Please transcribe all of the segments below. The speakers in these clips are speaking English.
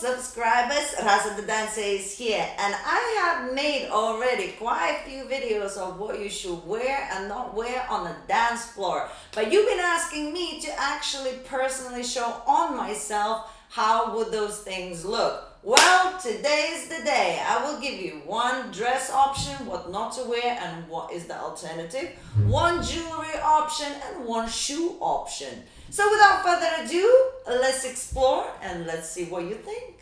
subscribers, Rasa the dancer is here, and I have made already quite a few videos of what you should wear and not wear on a dance floor. But you've been asking me to actually personally show on myself how would those things look. Well, today is the day. I will give you one dress option, what not to wear, and what is the alternative, one jewelry option, and one shoe option. So without further ado, let's explore and let's see what you think.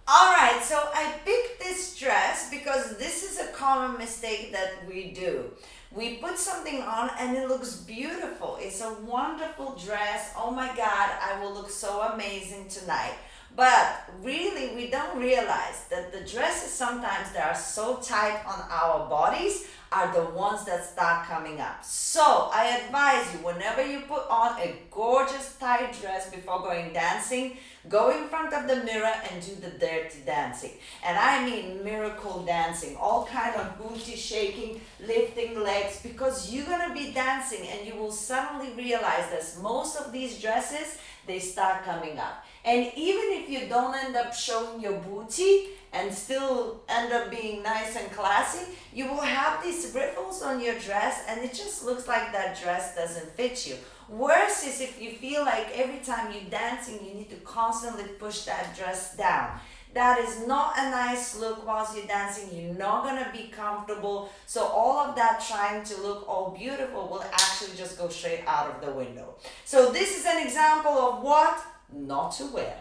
Alright, so I picked this dress because this is a common mistake that we do. We put something on and it looks beautiful. It's a wonderful dress. Oh my God, I will look so amazing tonight. But really, we don't realize that the dresses sometimes that are so tight on our bodies are the ones that start coming up. So I advise you, whenever you put on a gorgeous tight dress before going dancing, go in front of the mirror and do the dirty dancing. And I mean miracle dancing, all kind of booty shaking, lifting legs, because you're gonna be dancing and you will suddenly realize that most of these dresses, they start coming up. And even if you don't end up showing your booty and still end up being nice and classy, you will have these ripples on your dress and it just looks like that dress doesn't fit you. Worse is if you feel like every time you're dancing, you need to constantly push that dress down. That is not a nice look whilst you're dancing. You're not gonna be comfortable. So all of that trying to look all beautiful will actually just go straight out of the window. So this is an example of what not to wear.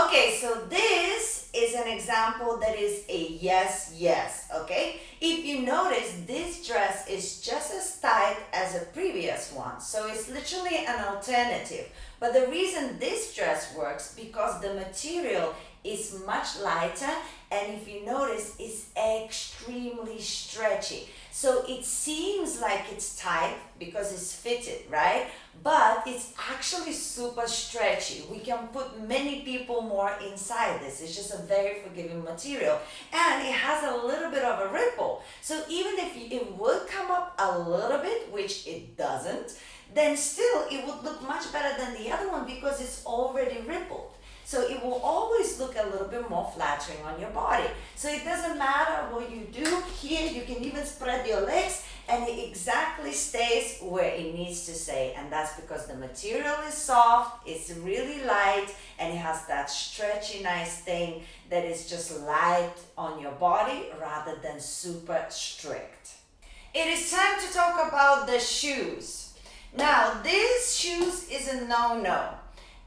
Okay, so this is an example that is a yes, okay? If you notice, this dress is just as tight as a previous one, so it's literally an alternative. But the reason this dress works because the material is much lighter, and if you notice, it's extremely stretchy. So it seems like it's tight because it's fitted, right? But it's actually super stretchy. We can put many people more inside this. It's just a very forgiving material. And it has a little bit of a ripple. So even if it would come up a little bit, which it doesn't, then still it would look much better than the other one because it's already rippled. So it will always look a little bit more flattering on your body. So it doesn't matter what you do here, you can even spread your legs and it exactly stays where it needs to stay. And that's because the material is soft, it's really light, and it has that stretchy nice thing that is just light on your body rather than super strict. It is time to talk about the shoes. Now, these shoes is a no-no.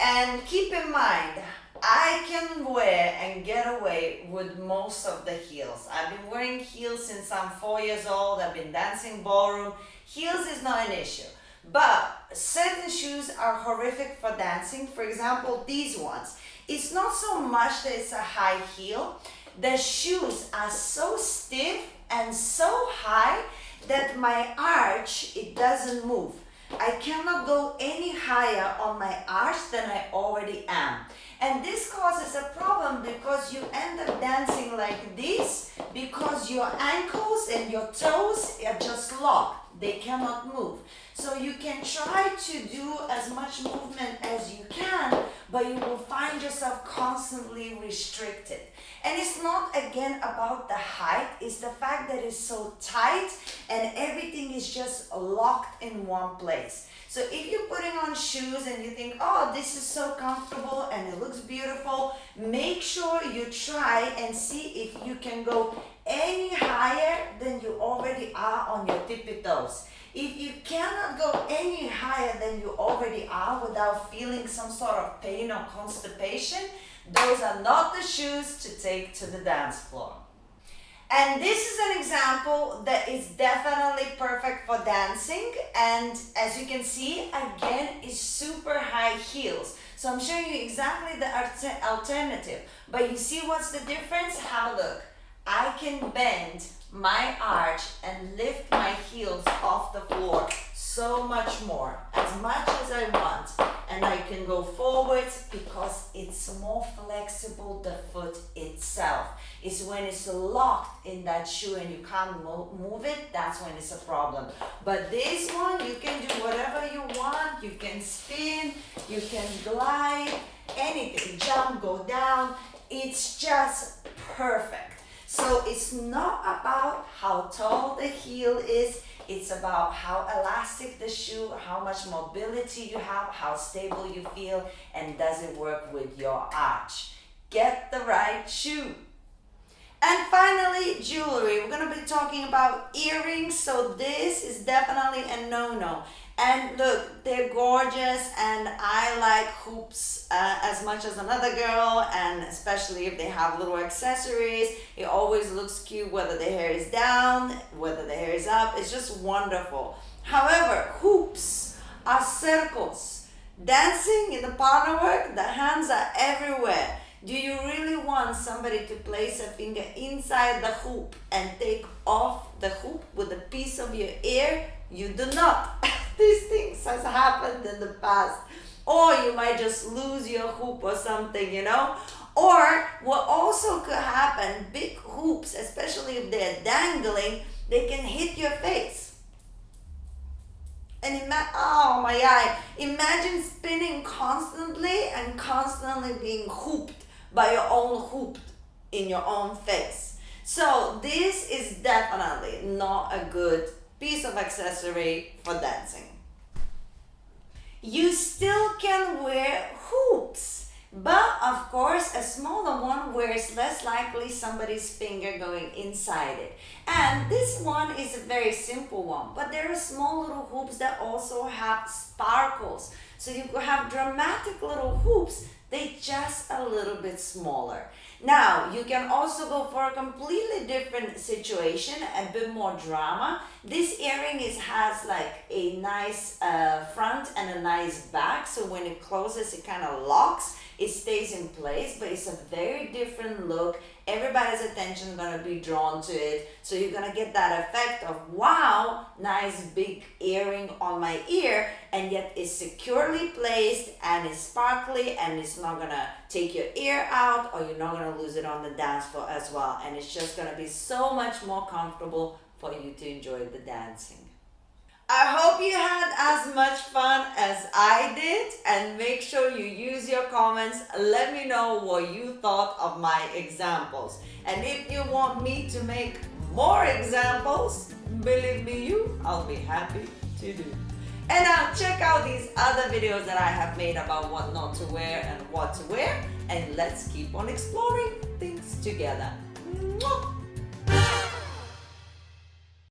And keep in mind, I can wear and get away with most of the heels. I've been wearing heels since I'm 4 years old. I've been dancing ballroom. Heels is not an issue. But certain shoes are horrific for dancing. For example, these ones. It's not so much that it's a high heel. The shoes are so stiff and so high that my arch, it doesn't move. I cannot go any higher on my arch than I already am. And this causes a problem because you end up dancing like this because your ankles and your toes are just locked. They cannot move. So you can try to do as much movement as you can, but you will find yourself constantly restricted. And it's not again about the height, it's the fact that it's so tight and everything is just locked in one place. So if you're putting on shoes and you think, oh, this is so comfortable and it looks beautiful, make sure you try and see if you can go any higher than you already are on your tippy toes. If you cannot go any higher than you already are without feeling some sort of pain or constipation, those are not the shoes to take to the dance floor. And this is an example that is definitely perfect for dancing. And as you can see, again, it's super high heels. So I'm showing you exactly the alternative. But you see what's the difference? Have a look. I can bend my arch and lift my heels off the floor so much more, as much as I want. And I can go forwards because it's more flexible, the foot itself. It's when it's locked in that shoe and you can't move it, that's when it's a problem. But this one, you can do whatever you want. You can spin, you can glide, anything, jump, go down. It's just perfect. So it's not about how tall the heel is, it's about how elastic the shoe, how much mobility you have, how stable you feel, and does it work with your arch. Get the right shoe. And finally, jewelry. We're gonna be talking about earrings, so this is definitely a no-no. And look, they're gorgeous, and I like hoops as much as another girl, and especially if they have little accessories. It always looks cute whether the hair is down, whether the hair is up. It's just wonderful. However, hoops are circles. Dancing in the partner work, the hands are everywhere. Do you really want somebody to place a finger inside the hoop and take off the hoop with a piece of your ear? You do not. These things has happened in the past. Or you might just lose your hoop or something, you know? Or what also could happen, big hoops, especially if they're dangling, they can hit your face. And oh my eye, imagine spinning constantly and constantly being hooped by your own hoop in your own face. So this is definitely not a good piece of accessory for dancing. You still can wear hoops, but of course a smaller one where it's less likely somebody's finger going inside it. And this one is a very simple one, but there are small little hoops that also have sparkles. So you could have dramatic little hoops, they just a little bit smaller. Now, you can also go for a completely different situation, a bit more drama. This earring has like a nice front and a nice back, so when it closes, it kind of locks. It stays in place, but it's a very different look. Everybody's attention is gonna be drawn to it, so you're gonna get that effect of, wow, nice big earring on my ear, and yet it's securely placed and it's sparkly and it's not gonna take your ear out, or you're not gonna lose it on the dance floor as well, and it's just gonna be so much more comfortable for you to enjoy the dancing. I hope you had as much fun as I did, and make sure you use your comments. Let me know what you thought of my examples. And if you want me to make more examples, believe me, I'll be happy to do. And now check out these other videos that I have made about what not to wear and what to wear. And let's keep on exploring things together. Mwah!